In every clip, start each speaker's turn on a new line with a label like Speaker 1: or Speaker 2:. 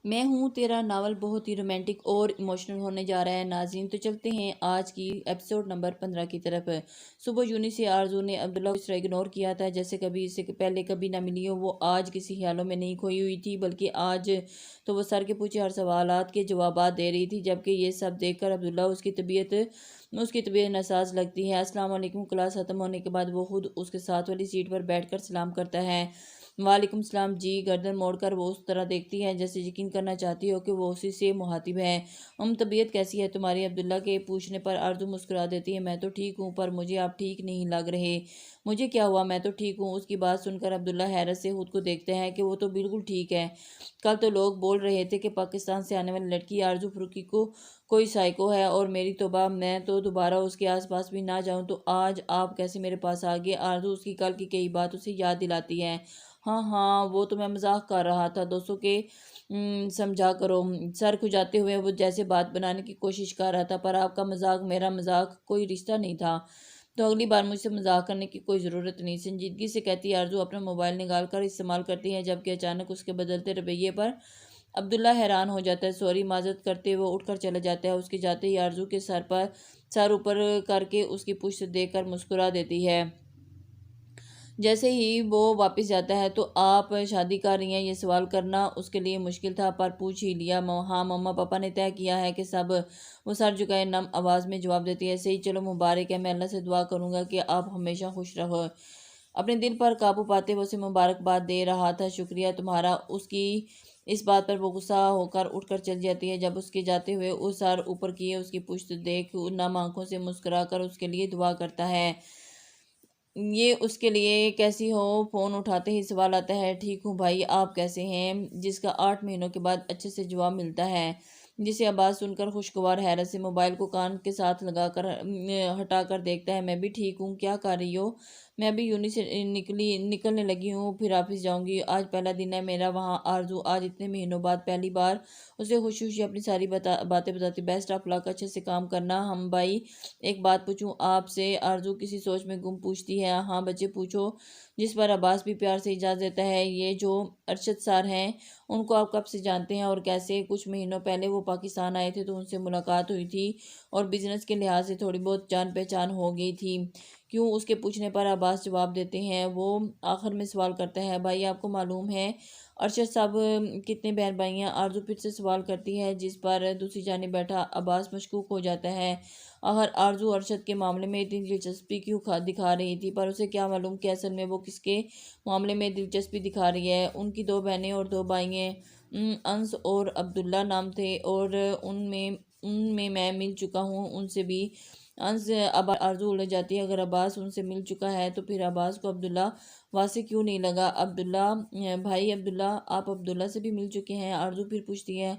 Speaker 1: میں ہوں تیرا ناول بہت ہی رومانٹک اور ایموشنل ہونے جا رہا ہے ناظرین، تو چلتے ہیں آج کی ایپیسوڈ نمبر 15 کی طرف۔ صبح یونی سے آرزو نے عبداللہ کو اس طرح اگنور کیا تھا جیسے کبھی اس سے پہلے کبھی نہ ملی ہو۔ وہ آج کسی خیالوں میں نہیں کھوئی ہوئی تھی، بلکہ آج تو وہ سر کے پوچھے ہر سوالات کے جوابات دے رہی تھی، جبکہ یہ سب دیکھ کر عبداللہ اس کی طبیعت ناساز لگتی ہے۔ السلام علیکم۔ کلاس ختم ہونے کے بعد وہ خود اس کے ساتھ والی سیٹ پر بیٹھ کر سلام کرتا ہے۔ وعلیکم السلام جی۔ گردن موڑ کر وہ اس طرح دیکھتی ہے جیسے یقین کرنا چاہتی ہو کہ وہ اسی سے مخاطب ہے۔ طبیعت کیسی ہے تمہاری؟ عبداللہ کے پوچھنے پر آرزو مسکرا دیتی ہے۔ میں تو ٹھیک ہوں، پر مجھے آپ ٹھیک نہیں لگ رہے۔ مجھے کیا ہوا؟ میں تو ٹھیک ہوں۔ اس کی بات سن کر عبداللہ حیرت سے خود کو دیکھتا ہے کہ وہ تو بالکل ٹھیک ہے۔ کل تو لوگ بول رہے تھے کہ پاکستان سے آنے والی لڑکی آرزو فروخی کو کوئی سائیکو ہے، اور میری توبہ، میں تو دوبارہ اس کے آس پاس بھی نہ جاؤں، تو آج آپ کیسے میرے پاس آ گئے؟ آرزو اس کی کل کی کئی بات اسے یاد دلاتی ہے۔ ہاں وہ تو میں مذاق کر رہا تھا، دوستوں کے سمجھا کرو۔ سر کھجاتے ہوئے وہ جیسے بات بنانے کی کوشش کر رہا تھا، پر آپ کا مذاق میرا مذاق کوئی رشتہ نہیں تھا، تو اگلی بار مجھ سے مذاق کرنے کی کوئی ضرورت نہیں، سنجیدگی سے کہتی آرزو اپنا موبائل نکال کر استعمال کرتی ہے، جبکہ اچانک اس کے بدلتے رویے پر عبداللہ حیران ہو جاتا ہے۔ سوری، معذرت کرتے وہ اٹھ کر چلا جاتا ہے۔ اس کے جاتے ہی آرزو کے سر اوپر کر کے اس کی پشت دیکھ کر مسکرا دیتی ہے۔ جیسے ہی وہ واپس جاتا ہے، تو آپ شادی کر رہی ہیں؟ یہ سوال کرنا اس کے لیے مشکل تھا، پر پوچھ ہی لیا۔ ہاں مما پاپا نے طے کیا ہے کہ سب۔ وہ سر جھکائے نم آواز میں جواب دیتی ہے۔ صحیح، چلو مبارک ہے، میں اللہ سے دعا کروں گا کہ آپ ہمیشہ خوش رہو۔ اپنے دل پر قابو پاتے وہ اسے مبارکباد دے رہا تھا۔ شکریہ تمہارا۔ اس کی اس بات پر وہ غصہ ہو کر اٹھ کر چل جاتی ہے۔ جب اس کے جاتے ہوئے وہ سر اوپر کیے اس کی پشت دیکھ نم آنکھوں سے مسکرا کر اس کے لیے دعا کرتا ہے۔ یہ اس کے لیے کیسی ہو؟ فون اٹھاتے ہی سوال آتا ہے۔ ٹھیک ہوں بھائی، آپ کیسے ہیں؟ جس کا 8 مہینوں کے بعد اچھے سے جواب ملتا ہے، جسے آواز سن کر خوشگوار حیرت سے موبائل کو کان کے ساتھ لگا کر ہٹا کر دیکھتا ہے۔ میں بھی ٹھیک ہوں۔ کیا کر رہی ہو؟ میں بھی یونی سے نکلنے لگی ہوں، پھر آفس جاؤں گی۔ آج پہلا دن ہے میرا وہاں۔ آرزو آج اتنے مہینوں بعد پہلی بار اسے خوشی خوشی اپنی ساری باتیں بتاتی۔ بیسٹ آف لک، اچھے سے کام کرنا۔ ہم بھائی، ایک بات پوچھوں آپ سے؟ آرزو کسی سوچ میں گم پوچھتی ہے۔ ہاں بچے پوچھو، جس پر عباس بھی پیار سے اجازت دیتا ہے۔ یہ جو ارشد سر ہیں، ان کو آپ کب سے جانتے ہیں اور کیسے؟ کچھ مہینوں پہلے وہ پاکستان آئے تھے تو ان سے ملاقات ہوئی تھی، اور بزنس کے لحاظ سے تھوڑی بہت جان پہچان ہو گئی تھی۔ کیوں؟ اس کے پوچھنے پر عباس جواب دیتے ہیں۔ وہ آخر میں سوال کرتا ہے، بھائی آپ کو معلوم ہے ارشد صاحب کتنے بہن بھائی ہیں؟ آرزو پھر سے سوال کرتی ہے، جس پر دوسری جانب بیٹھا عباس مشکوک ہو جاتا ہے۔ آخر آرزو ارشد کے معاملے میں اتنی دلچسپی کیوں دکھا رہی تھی، پر اسے کیا معلوم کہ اصل میں وہ کس کے معاملے میں دلچسپی دکھا رہی ہے۔ ان کی 2 بہنیں اور 2 بھائی ہیں، انس اور عبداللہ نام تھے، اور ان میں میں مل چکا ہوں ان سے بھی۔ انس اب آرزو الجھ جاتی ہے۔ اگر عباس ان سے مل چکا ہے تو پھر عباس کو عبداللہ واضح کیوں نہیں لگا؟ عبداللہ بھائی، عبداللہ آپ عبداللہ سے بھی مل چکے ہیں؟ آرزو پھر پوچھتی ہے۔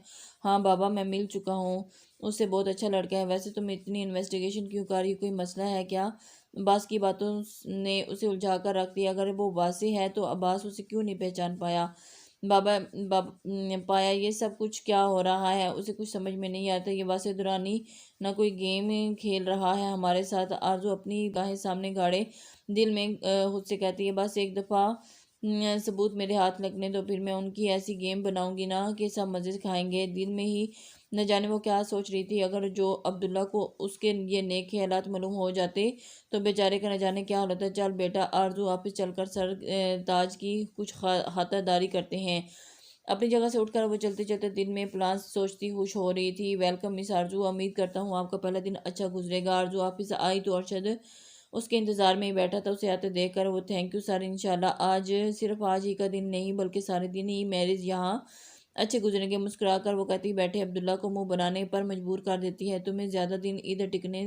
Speaker 1: ہاں بابا، میں مل چکا ہوں، اس سے بہت اچھا لڑکا ہے۔ ویسے تم اتنی انویسٹیگیشن کیوں کر رہی ہو؟ کوئی مسئلہ ہے کیا؟ عباس کی باتوں نے اسے الجھا کر رکھ دیا۔ اگر وہ واضح ہے تو عباس اسے کیوں نہیں پہچان پایا؟ پایا یہ سب کچھ کیا ہو رہا ہے؟ اسے کچھ سمجھ میں نہیں آتا۔ یہ واضح دورانی نہ کوئی گیم کھیل رہا ہے ہمارے ساتھ؟ آرزو اپنی گاہیں سامنے گاڑے دل میں خود سے کہتی ہے، بس ایک دفعہ ثبوت میرے ہاتھ لگنے دو، پھر میں ان کی ایسی گیم بناؤں گی نا کہ سب مزے سے کھائیں گے۔ دل میں ہی نہ جانے وہ کیا سوچ رہی تھی۔ اگر جو عبداللہ کو اس کے یہ نیک خیالات معلوم ہو جاتے تو بیچارے کا نہ جانے کیا حال ہوتا۔ چل بیٹا، آرزو آفس چل کر سر تاج کی کچھ خاطرداری کرتے ہیں۔ اپنی جگہ سے اٹھ کر وہ چلتے چلتے دل میں پلانس سوچتی خوش ہو رہی تھی۔ ویلکم مس آرزو، امید کرتا ہوں آپ کا پہلا دن اچھا گزرے گا۔ آرزو آفس آئی تو ارشد اس کے انتظار میں ہی بیٹھا تھا۔ اسے آتے دیکھ کر وہ، تھینک یو سر، انشاءاللہ صرف آج ہی کا دن نہیں بلکہ سارے دن ہی میرز یہاں اچھے گزریں گے۔ مسکرا کر وہ کہتی بیٹھے عبداللہ کو منہ بنانے پر مجبور کر دیتی ہے۔ تمہیں زیادہ دن ادھر ٹکنے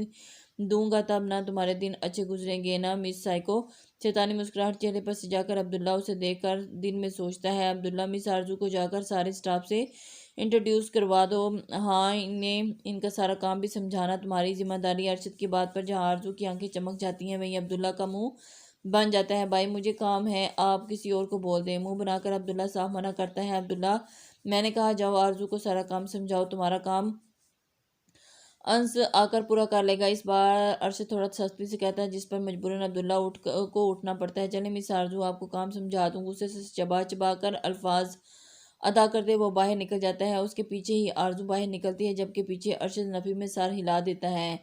Speaker 1: دوں گا تب نہ تمہارے دن اچھے گزریں گے نا مس سائیکو؟ شیطانی مسکراہٹ چہرے پر سجا کر عبداللہ اسے دیکھ کر دل میں سوچتا ہے، عبداللہ مس آرزو کو جا کر سارے سٹاف سے انٹروڈیوس کروا دو۔ ہاں، انہیں ان کا سارا کام بھی سمجھانا تمہاری ذمہ داری۔ ارشد کی بات پر جہاں آرزو کی آنکھیں چمک جاتی ہیں، وہیں عبداللہ کا منہ بن جاتا ہے۔ بھائی مجھے کام ہے، آپ کسی اور کو بول دیں۔ منہ بنا کر عبداللہ صاف منع کرتا ہے۔ عبداللہ، میں نے کہا جاؤ آرزو کو سارا کام سمجھاؤ، تمہارا کام انس آ کر پورا کر لے گا۔ اس بار ارشد تھوڑا سختی سے کہتا ہے، جس پر مجبوراً عبداللہ کو اٹھنا پڑتا ہے۔ چلیں مس آرزو، آپ کو کام سمجھا دوں۔ غصے سے چبا چبا کر الفاظ ادا کرتے وہ باہر نکل جاتا ہے۔ اس کے پیچھے ہی آرزو باہر نکلتی ہے، جبکہ پیچھے ارشد نفی میں سر ہلا دیتا ہے۔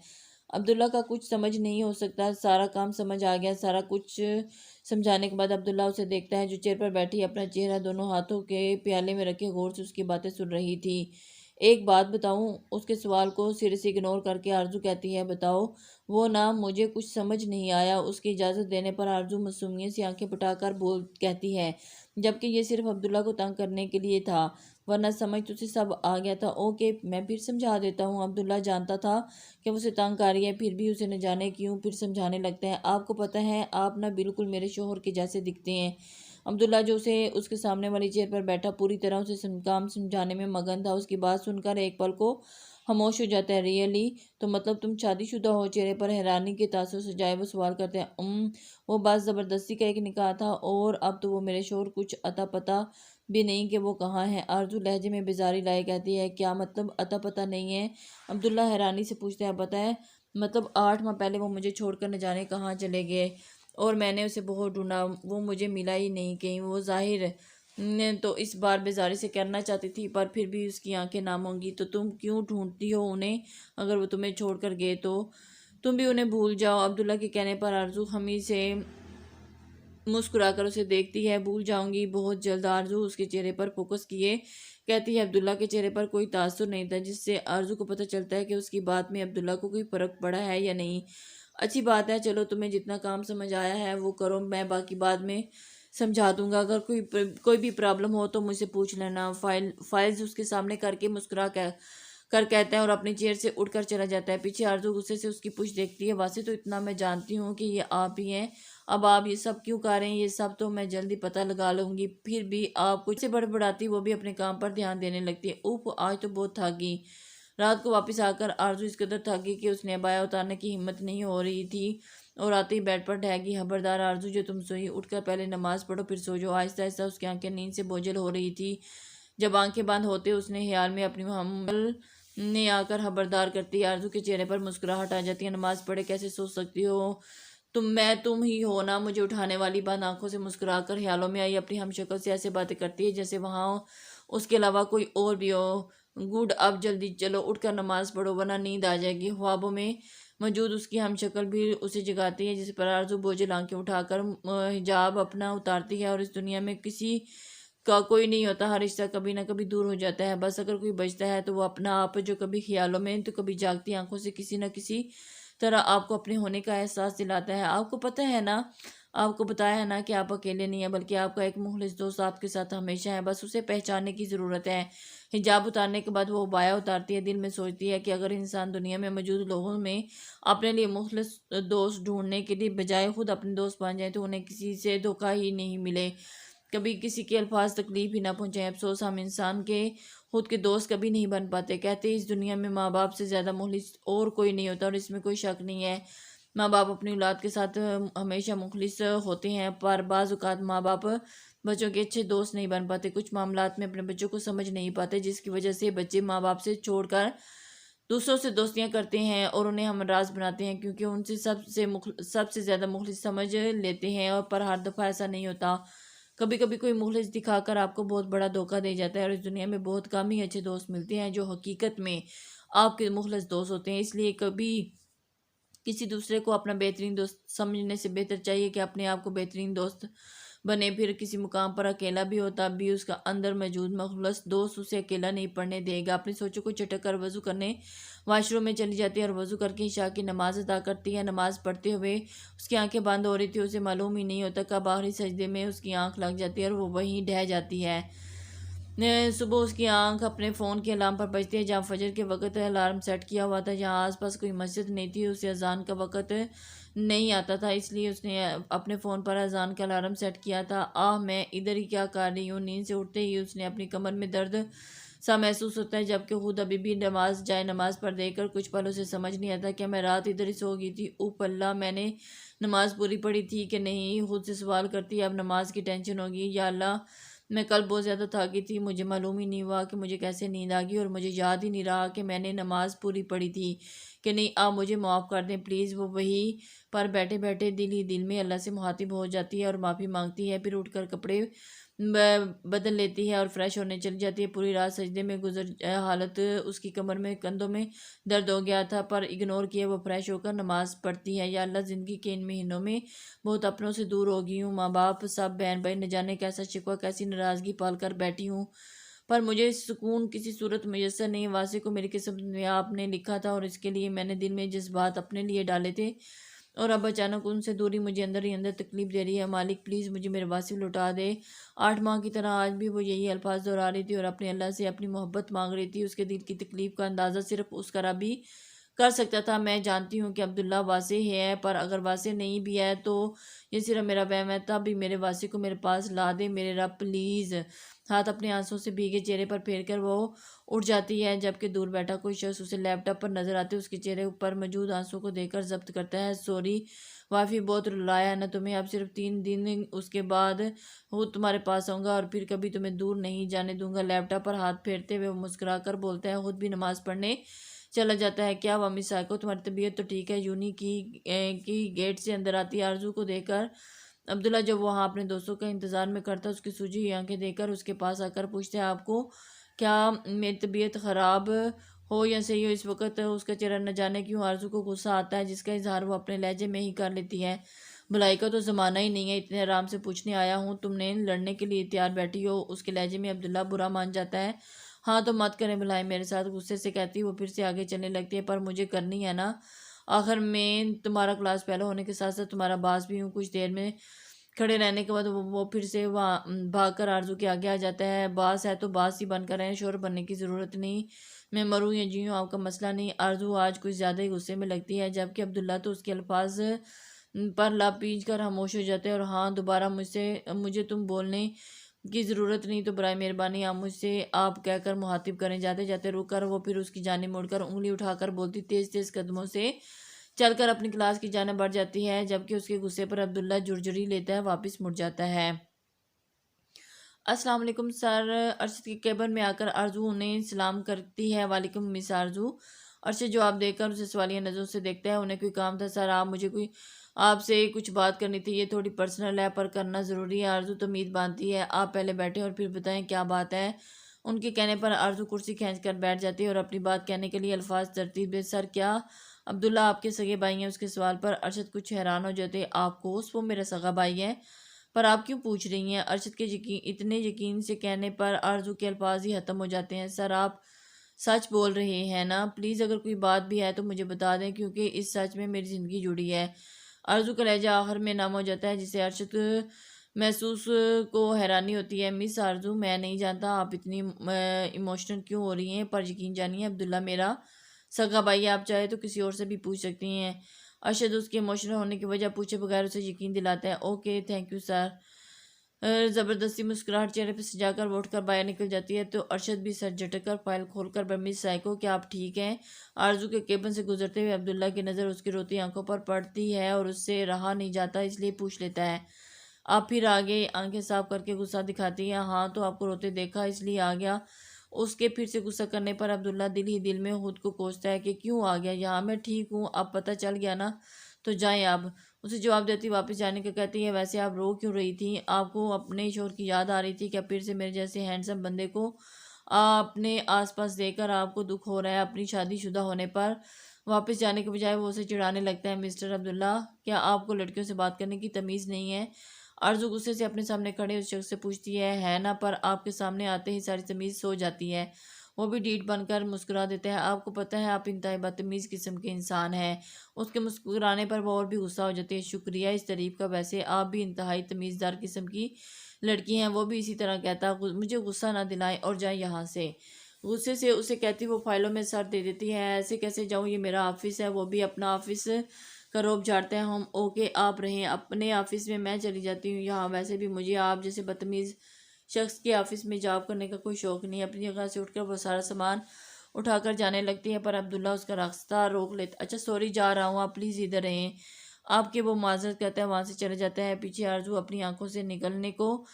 Speaker 1: عبداللہ کا کچھ سمجھ نہیں ہو سکتا، سارا کام سمجھ آ گیا۔ سارا کچھ سمجھانے کے بعد عبداللہ اسے دیکھتا ہے جو چیئر پر بیٹھی اپنا چہرہ دونوں ہاتھوں کے پیالے میں رکھے غور سے اس کی باتیں سن رہی تھی۔ ایک بات بتاؤں؟ اس کے سوال کو سرے سے اگنور کر کے آرزو کہتی ہے، بتاؤ۔ وہ نہ مجھے کچھ سمجھ نہیں آیا۔ اس کی اجازت دینے پر آرزو معصومیت سے آنکھیں پٹا کر کہتی ہے، جبکہ یہ صرف عبداللہ کو تنگ کرنے کے لیے تھا، ورنہ سمجھ تجھے سب آ گیا تھا۔ اوکے، میں پھر سمجھا دیتا ہوں۔ عبداللہ جانتا تھا کہ وہ اسے تنگ کر رہی ہے، پھر بھی اسے نہ جانے کیوں پھر سمجھانے لگتا ہے۔ آپ کو پتہ ہے، آپ نہ بالکل میرے شوہر کے جیسے دکھتے ہیں۔ عبداللہ جو اس کے سامنے والی چیئر پر بیٹھا پوری طرح اسے کام سمجھانے میں مگن تھا، اس کی بات سن کر ایک پل کو خاموش ہو جاتا ہے۔ ریئلی؟ تو مطلب تم شادی شدہ ہو؟ چہرے پر حیرانی کے تاثر سجائے وہ سوال کرتے ہیں۔ وہ بات زبردستی کا ایک نکاح تھا، اور اب تو وہ میرے شوہر کچھ اتا پتہ بھی نہیں کہ وہ کہاں ہے۔ آرزو لہجے میں بیزاری لائے کہتی ہے، کیا مطلب اتا پتہ نہیں ہے؟ عبداللہ حیرانی سے پوچھتا ہے، پتہ ہے مطلب 8 ماہ پہلے وہ مجھے چھوڑ کر نہ جانے کہاں چلے گئے، اور میں نے اسے بہت ڈھونڈا، وہ مجھے ملا ہی نہیں کہیں۔ وہ ظاہر تو اس بار بیزاری سے کرنا چاہتی تھی، پر پھر بھی اس کی آنکھیں نم ہوں گی۔ تو تم کیوں ڈھونڈتی ہو انہیں؟ اگر وہ تمہیں چھوڑ کر گئے تو تم بھی انہیں بھول جاؤ۔ عبداللہ کے کہنے پر آرزو خمی سے مسکرا کر اسے دیکھتی ہے۔ بھول جاؤں گی بہت جلد۔ آرزو اس کے چہرے پر فوکس کیے کہتی ہے۔ عبداللہ کے چہرے پر کوئی تاثر نہیں تھا، جس سے آرزو کو پتہ چلتا ہے کہ اس کی بات میں عبداللہ کو کوئی فرق پڑا ہے یا نہیں۔ اچھی بات ہے، چلو تمہیں جتنا کام سمجھ آیا ہے وہ کرو، میں باقی بعد میں سمجھا دوں گا۔ اگر کوئی بھی پرابلم ہو تو مجھ سے پوچھ لینا۔ فائلز اس کے سامنے کر کے مسکرا کر کہتا ہے اور اپنی چیئر سے اٹھ کر چلا جاتا ہے۔ پیچھے آرزو غصے سے اس کی پشت دیکھتی ہے۔ ویسے تو اتنا میں جانتی ہوں کہ یہ آپ ہی ہیں، اب آپ یہ سب کیوں کر رہے ہیں؟ یہ سب تو میں جلدی پتہ لگا لوں گی۔ پھر بھی آپ کچھ سے بڑبڑاتی، وہ بھی اپنے کام پر دھیان دینے لگتی ہے۔ اوف، آج تو بہت تھک گئی۔ رات کو واپس آ کر آرزو اس قدر تھک گئی کہ اس نے عبایا اتارنے کی ہمت نہیں ہو رہی تھی، اور آتے ہی بیڈ پر ڈھہ گئی۔ خبردار آرزو، جو تم سوئی، اٹھ کر پہلے نماز پڑھو پھر سو جاؤ۔ آہستہ آہستہ اس کی آنکھیں نیند سے بوجھل ہو رہی تھی۔ جب آنکھیں بند ہوتے اس نے خیال میں اپنی محمل نے آ کر خبردار کرتی۔ آرزو کے چہرے پر مسکراہٹ آ جاتی ہے۔ نماز پڑھے کیسے سو سکتی ہو تم ہی ہو نا مجھے اٹھانے والی؟ بند آنکھوں سے مسکرا کر خیالوں میں آئی اپنی ہم شکل سے ایسے باتیں کرتی ہے جیسے وہاں اس کے علاوہ کوئی اور بھی ہو۔ گڈ، اب جلدی چلو، اٹھ کر نماز پڑھو ورنہ نیند آ جائے گی۔ خوابوں میں موجود اس کی ہم شکل بھی اسے جگاتی ہے، جس پر آرزو بوجھل آنکھیں اٹھا کر حجاب اپنا اتارتی ہے۔ اور اس دنیا میں کسی کا کوئی نہیں ہوتا، ہر رشتہ کبھی نہ کبھی دور ہو جاتا ہے، بس اگر کوئی بچتا ہے تو وہ اپنا آپ، جو کبھی خیالوں میں تو کبھی جاگتی آنکھوں سے کسی نہ کسی طرح آپ کو اپنے ہونے کا احساس دلاتا ہے۔ آپ کو پتہ ہے نا، آپ کو بتایا ہے نا کہ آپ اکیلے نہیں ہیں، بلکہ آپ کا ایک مخلص دوست آپ کے ساتھ ہمیشہ ہے، بس اسے پہچاننے کی ضرورت ہے۔ حجاب اتارنے کے بعد وہ عبایا اتارتی ہے۔ دل میں سوچتی ہے کہ اگر انسان دنیا میں موجود لوگوں میں اپنے لیے مخلص دوست ڈھونڈنے کے لیے بجائے خود اپنے دوست بن جائے تو انہیں کسی سے دھوکہ ہی نہیں ملے، کبھی کسی کے الفاظ تکلیف ہی نہ پہنچائیں۔ افسوس، ہم انسان کے خود کے دوست کبھی نہیں بن پاتے۔ کہتے اس دنیا میں ماں باپ سے زیادہ مخلص اور کوئی نہیں ہوتا، اور اس میں کوئی شک نہیں ہے۔ ماں باپ اپنی اولاد کے ساتھ ہمیشہ مخلص ہوتے ہیں، پر بعض اوقات ماں باپ بچوں کے اچھے دوست نہیں بن پاتے۔ کچھ معاملات میں اپنے بچوں کو سمجھ نہیں پاتے، جس کی وجہ سے بچے ماں باپ سے چھوڑ کر دوسروں سے دوستیاں کرتے ہیں اور انہیں ہمراز بناتے ہیں، کیونکہ ان سے سب سے زیادہ مخلص سمجھ لیتے ہیں، اور پر ہر دفعہ ایسا نہیں ہوتا۔ کبھی کبھی کوئی مخلص دکھا کر آپ کو بہت بڑا دھوکہ دے جاتا ہے، اور اس دنیا میں بہت کم ہی اچھے دوست ملتے ہیں جو حقیقت میں آپ کے مخلص دوست ہوتے ہیں۔ اس لیے کبھی کسی دوسرے کو اپنا بہترین دوست سمجھنے سے بہتر چاہیے کہ اپنے آپ کو بہترین دوست بنے۔ پھر کسی مقام پر اکیلا بھی ہو تب بھی اس کا اندر موجود مخلص دوست اسے اکیلا نہیں پڑنے دے گا۔ اپنی سوچوں کو چٹک کر وضو کرنے واش روم میں چلی جاتی ہے اور وضو کر کے عشاء کی نماز ادا کرتی ہے۔ نماز پڑھتے ہوئے اس کی آنکھیں بند ہو رہی تھی، اسے معلوم ہی نہیں ہوتا کب آخری سجدے میں اس کی آنکھ لگ جاتی ہے اور وہ وہیں ڈھہ جاتی ہے۔ صبح اس کی آنکھ اپنے فون کے الارم پر بجتی ہے، جہاں فجر کے وقت الارم سیٹ کیا ہوا تھا۔ جہاں آس پاس کوئی مسجد نہیں تھی، اسے اذان کا وقت نہیں آتا تھا، اس لیے اس نے اپنے فون پر اذان کا الارم سیٹ کیا تھا۔ میں ادھر ہی کیا کر رہی ہوں؟ نیند سے اٹھتے ہی اس نے اپنی کمر میں درد سا محسوس ہوتا ہے، جبکہ خود ابھی بھی نماز پر دیکھ کر کچھ پل اسے سمجھ نہیں آتا کہ میں رات ادھر ہی سو گئی تھی۔ اوپ اللہ، میں نے نماز پوری پڑھی تھی کہ نہیں؟ خود سے سوال کرتی ہے۔ اب نماز کی ٹینشن ہوگی، یا اللہ میں کل بہت زیادہ تھکی تھی، مجھے معلوم ہی نہیں ہوا کہ مجھے کیسے نیند آ گئی، اور مجھے یاد ہی نہیں رہا کہ میں نے نماز پوری پڑھی تھی کہ نہیں۔ آپ مجھے معاف کر دیں پلیز۔ وہ وہی پر بیٹھے بیٹھے دل ہی دل میں اللہ سے مخاطب ہو جاتی ہے اور معافی مانگتی ہے، پھر اٹھ کر کپڑے بدل لیتی ہے اور فریش ہونے چلی جاتی ہے۔ پوری رات سجدے میں حالت اس کی کمر میں کندھوں میں درد ہو گیا تھا، پر اگنور کیے وہ فریش ہو کر نماز پڑھتی ہے۔ یا اللہ، زندگی کے ان مہینوں میں بہت اپنوں سے دور ہو گئی ہوں، ماں باپ سب بہن بھائی، نہ جانے کیسا شکوہ کیسی ناراضگی پال کر بیٹھی ہوں، پر مجھے سکون کسی صورت میسر نہیں۔ واسع کو میری قسمت میں آپ نے لکھا تھا اور اس کے لیے میں نے دل میں جذبات اپنے لیے ڈالے تھے، اور اب اچانک ان سے دوری مجھے اندر ہی اندر تکلیف دے رہی ہے۔ مالک پلیز مجھے میرے واسع لوٹا دے۔ 8 ماہ کی طرح آج بھی وہ یہی الفاظ دہرا رہی تھی اور اپنے اللہ سے اپنی محبت مانگ رہی تھی۔ اس کے دل کی تکلیف کا اندازہ صرف اس کا رب ہی کر سکتا تھا۔ میں جانتی ہوں کہ عبداللہ واسع ہے، پر اگر واسع نہیں بھی ہے تو یہ صرف میرا وہم ہے۔ تب بھی میرے واسع کو میرے پاس لا دے میرے رب پلیز۔ ہاتھ اپنے آنسوں سے بھیگے چہرے پر پھیر کر وہ اٹھ جاتی ہے، جبکہ دور بیٹھا کوئی شخص اسے لیپ ٹاپ پر نظر آتے اس کے چہرے پر موجود آنسوں کو دیکھ کر ضبط کرتا ہے۔ سوری وافی، بہت رلایا ہے نا تمہیں؟ اب صرف 3 دن، اس کے بعد خود تمہارے پاس آؤں گا اور پھر کبھی تمہیں دور نہیں جانے دوں گا۔ لیپ ٹاپ پر ہاتھ پھیرتے ہوئے وہ مسکرا کر بولتا ہے، خود بھی نماز پڑھنے چلا جاتا ہے۔ کیا وامی سائیکو، تمہاری طبیعت تو ٹھیک ہے؟ یونی کی گیٹ سے اندر آتی آرزو کو دیکھ کر عبداللہ، جو وہاں اپنے دوستوں کا انتظار میں کرتا، اس کی سوجی ہوئی آنکھیں دیکھ کر اس کے پاس آ کر پوچھتے ہیں، آپ کو کیا میری طبیعت خراب ہو یا صحیح ہو؟ اس وقت اس کا چہرہ نہ جانے کیوں آرزو کو غصہ آتا ہے، جس کا اظہار وہ اپنے لہجے میں ہی کر لیتی ہے۔ بھلائی کا تو زمانہ ہی نہیں ہے، اتنے آرام سے پوچھنے آیا ہوں، تم نے لڑنے کے لیے تیار بیٹھی ہو؟ اس کے لہجے میں عبداللہ برا مان جاتا ہے۔ ہاں تو مت کریں بھلائی میرے ساتھ، غصے سے کہتی وہ پھر سے آگے چلنے لگتی ہے، پر مجھے کرنی ہے نا، آخر میں تمہارا کلاس فیلو ہونے کے ساتھ ساتھ تمہارا باس بھی ہوں۔ کچھ دیر میں کھڑے رہنے کے بعد وہ پھر سے بھاگ کر آرزو کے آگے آ جاتا ہے۔ باس ہے تو باس ہی بن کر رہیں، شور بننے کی ضرورت نہیں، میں مروں یا جیوں آپ کا مسئلہ نہیں۔ آرزو آج کچھ زیادہ ہی غصے میں لگتی ہے، جبکہ عبداللہ تو اس کے الفاظ پر لب پیچ کر خاموش ہو جاتے ہیں۔ اور ہاں، دوبارہ مجھے تم بولنے کی ضرورت نہیں، تو برائے مہربانی آپ مجھ سے آپ کہہ کر مخاطب کریں۔ جاتے جاتے رک کر وہ پھر اس کی جانب مڑ کر انگلی اٹھا کر بولتی، تیز تیز قدموں سے چل کر اپنی کلاس کی جانب بڑھ جاتی ہے، جبکہ اس کے غصے پر عبداللہ جھرجھری لیتا ہے، واپس مڑ جاتا ہے۔ السلام علیکم سر۔ ارشد کے کیبن میں آ کر آرزو انہیں سلام کرتی ہے۔ وعلیکم مس آرزو۔ ارشد جواب دے کر اسے سوالیہ نظروں سے دیکھتا ہے۔ انہیں کوئی کام تھا سر؟ آپ سے کچھ بات کرنی تھی، یہ تھوڑی پرسنل ہے پر کرنا ضروری ہے۔ آرزو تمید باندھتی ہے، آپ پہلے بیٹھیں اور پھر بتائیں کیا بات ہے۔ ان کے کہنے پر آرزو کرسی کھینچ کر بیٹھ جاتی ہے اور اپنی بات کہنے کے لیے الفاظ ترتیب دے، سر کیا عبداللہ آپ کے سگے بھائی ہیں؟ اس کے سوال پر ارشد کچھ حیران ہو جاتے، آپ کو وہ میرا سگا بھائی ہے؟ پر آپ کیوں پوچھ رہی ہیں؟ ارشد کے اتنے یقین سے کہنے پر آرزو کے الفاظ ہی ختم ہو جاتے ہیں، سر آپ سچ بول رہے ہیں نا؟ پلیز اگر کوئی بات بھی ہے تو مجھے بتا دیں، کیونکہ اس سچ میں میری زندگی جڑی ہے۔ آرزو کا لہجہ آخر میں نم ہو جاتا ہے، جسے ارشد محسوس کو حیرانی ہوتی ہے۔ مس آرزو، میں نہیں جانتا آپ اتنی ایموشنل کیوں ہو رہی ہیں، پر یقین جانیے عبداللہ میرا سگا بھائی ہے، آپ چاہے تو کسی اور سے بھی پوچھ سکتی ہیں۔ ارشد اس کے ایموشنل ہونے کی وجہ پوچھے بغیر اسے یقین دلاتا ہے، اوکے تھینک یو سر۔ زبردستی مسکراہٹ چہرے پہ سجا کر وہ اٹھ کر باہر نکل جاتی ہے تو ارشد بھی سر جھٹک کر فائل کھول کر مس سائیکو، کیا آپ ٹھیک ہیں؟ آرزو کے کیبن سے گزرتے ہوئے عبداللہ کی نظر اس کی روتی آنکھوں پر پڑتی ہے اور اس سے رہا نہیں جاتا، اس لیے پوچھ لیتا ہے، آپ پھر آگے؟ آنکھیں صاف کر کے غصہ دکھاتی ہے، ہاں تو آپ کو روتے دیکھا اس لیے آ گیا۔ اس کے پھر سے غصہ کرنے پر عبداللہ دل ہی دل میں خود کو کوستا ہے کہ کیوں آ گیا یہاں، میں ٹھیک ہوں، اب پتہ چل گیا نا، تو جائیں اب۔ اسے جواب دیتی واپس جانے کا کہتی ہے، ویسے آپ رو کیوں رہی تھی؟ آپ کو اپنے شوہر کی یاد آ رہی تھی کیا؟ پھر سے میرے جیسے ہینڈسم بندے کو اپنے آس پاس دیکھ کر آپ کو دکھ ہو رہا ہے؟ اپنی شادی شدہ ہونے پر واپس جانے کے بجائے وہ اسے چڑھانے لگتا ہے، مسٹر عبداللہ کیا آپ کو لڑکیوں سے بات کرنے کی تمیز نہیں ہے؟ آرزو غصے سے اپنے سامنے کھڑے اس شخص سے پوچھتی ہے نا، پر آپ کے سامنے آتے ہی ساری تمیز سو جاتی ہے۔ وہ بھی ڈیٹ بن کر مسکرا دیتا ہے، آپ کو پتہ ہے آپ انتہائی بدتمیز قسم کے انسان ہیں۔ اس کے مسکرانے پر وہ اور بھی غصہ ہو جاتی ہے، شکریہ اس تعریف کا، ویسے آپ بھی انتہائی تمیزدار قسم کی لڑکی ہیں۔ وہ بھی اسی طرح کہتا، مجھے غصہ نہ دلائیں اور جائیں یہاں سے۔ غصے سے اسے کہتی وہ فائلوں میں سر دے دیتی ہے، ایسے کیسے جاؤں، یہ میرا آفس ہے۔ وہ بھی اپنا آفس کا روب جھاڑتے ہیں، ہم اوکے آپ رہیں اپنے آفس میں چلی جاتی ہوں یہاں، ویسے بھی مجھے آپ جیسے بدتمیز شخص کے آفس میں جاب کرنے کا کوئی شوق نہیں۔ اپنی جگہ سے اٹھ کر وہ سارا سامان اٹھا کر جانے لگتی ہے، پر عبداللہ اس کا راستہ روک لیتا، اچھا سوری جا رہا ہوں، آپ پلیز ادھر رہیں آپ کے، وہ معذرت کہتا ہے، وہاں سے چلا جاتا ہے۔ پیچھے آرزو اپنی آنکھوں سے نکلنے کو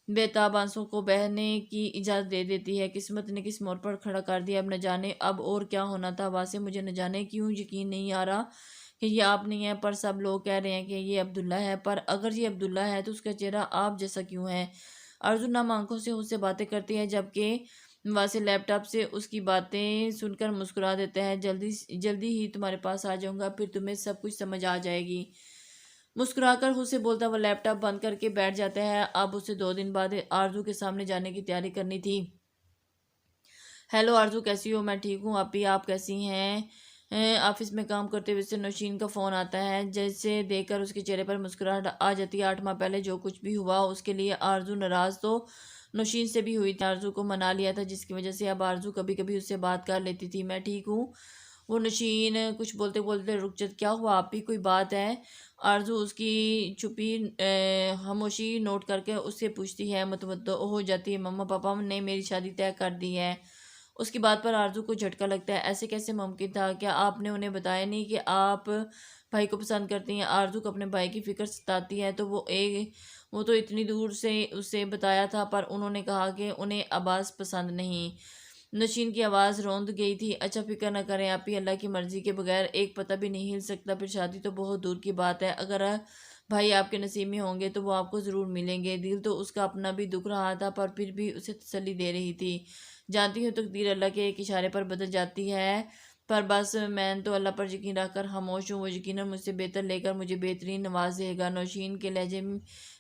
Speaker 1: بےتاب آنسوں کو بہنے کی اجازت دے دیتی ہے، قسمت نے کس موڑ پر کھڑا کر دیا، اب نہ جانے اب اور کیا ہونا تھا واسے، مجھے نہ جانے کیوں یقین نہیں آ رہا کہ یہ آپ نہیں ہیں، پر سب لوگ کہہ رہے ہیں کہ یہ عبداللہ ہے، پر اگر یہ عبداللہ ہے تو اس کا چہرہ آپ جیسا کیوں ہے؟ آرزو نم آنکھوں سے اس سے باتیں کرتی ہے جبکہ واسل لیپ ٹاپ سے اس کی باتیں سن کر مسکرا دیتا ہے۔ جلدی ہی تمہارے پاس آ جاؤں گا، پھر تمہیں سب کچھ سمجھ آ جائے گی۔ مسکرا کر اسے بولتا وہ لیپ ٹاپ بند کر کے بیٹھ جاتا ہے۔ اب اسے 2 دن بعد آرزو کے سامنے جانے کی تیاری کرنی تھی۔ ہیلو آرزو، کیسی ہو؟ میں ٹھیک ہوں اپی، آپ کیسی ہیں؟ آفس میں کام کرتے ہوئے سے نوشین کا فون آتا ہے، جیسے دیکھ کر اس کے چہرے پر مسکراہٹ آ جاتی ہے۔ 8 ماہ پہلے جو کچھ بھی ہوا اس کے لیے آرزو ناراض تو نوشین سے بھی ہوئی تھی۔ آرزو کو منا لیا تھا جس کی وجہ سے اب آرزو کبھی کبھی اس سے بات کر لیتی تھی۔ میں ٹھیک ہوں، وہ نوشین کچھ بولتے بولتے رک جاتی۔ کیا ہوا آپی، کوئی بات ہے؟ آرزو اس کی چھپی خاموشی نوٹ کر کے اس سے پوچھتی ہے۔ متوجہ ہو جاتی ہے، مما پاپا نے میری شادی طے کر دی ہے۔ اس کی بات پر آرزو کو جھٹکا لگتا ہے۔ ایسے کیسے ممکن تھا؟ کیا آپ نے انہیں بتایا نہیں کہ آپ بھائی کو پسند کرتی ہیں؟ آرزو کو اپنے بھائی کی فکر ستاتی ہے تو وہ تو اتنی دور سے اسے بتایا تھا، پر انہوں نے کہا کہ انہیں عباس پسند نہیں۔ نوشین کی آواز روند گئی تھی۔ اچھا فکر نہ کریں آپی، اللہ کی مرضی کے بغیر ایک پتہ بھی نہیں ہل سکتا، پھر شادی تو بہت دور کی بات ہے۔ اگر بھائی آپ کے نصیب میں ہوں گے تو وہ آپ کو ضرور ملیں گے۔ دل تو اس کا اپنا بھی دکھ رہا تھا، پر پھر بھی اسے تسلی دے رہی تھی۔ جانتی ہوں تقدیر اللہ کے ایک اشارے پر بدل جاتی ہے، پر بس میں تو اللہ پر یقین رکھ کر خاموش ہوں۔ وہ یقیناً مجھ سے بہتر لے کر مجھے بہترین نوازے گا۔ نوشین کے لہجے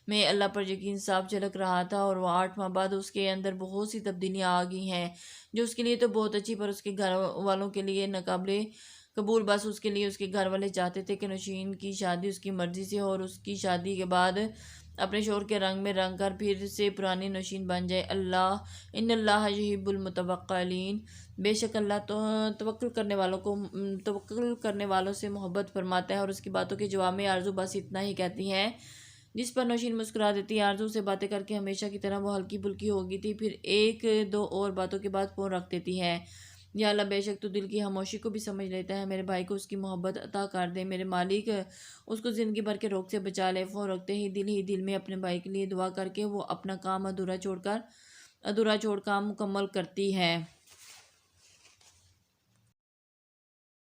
Speaker 1: میں اللہ پر یقین صاف جھلک رہا تھا، اور وہ 8 ماہ بعد اس کے اندر بہت سی تبدیلیاں آ گئی ہیں جو اس کے لیے تو بہت اچھی، پر اس کے گھر والوں کے لیے ناقابل قبول۔ بس اس کے لیے اس کے گھر والے چاہتے تھے کہ نوشین کی شادی اس کی مرضی سے ہو، اور اس کی شادی کے بعد اپنے شوہر کے رنگ میں رنگ کر پھر سے پرانی نوشین بن جائے۔ ان اللہ یحب المتوکلین، بے شک اللہ تو توکل کرنے والوں سے محبت فرماتا ہے۔ اور اس کی باتوں کے جواب میں آرزو بس اتنا ہی کہتی ہے، جس پر نوشین مسکرا دیتی ہے۔ آرزو سے باتیں کر کے ہمیشہ کی طرح وہ ہلکی پھلکی ہو گئی تھی، پھر 1-2 اور باتوں کے بعد فون رکھ دیتی ہے۔ یا اللہ، بے شک تو دل کی خاموشی کو بھی سمجھ لیتا ہے، میرے بھائی کو اس کی محبت عطا کر دے، میرے مالک اس کو زندگی بھر کے روگ سے بچا لے۔ فون رکھتے ہی دل میں اپنے بھائی کے لیے دعا کر کے وہ اپنا کام ادھورا چھوڑ کام مکمل کرتی ہے۔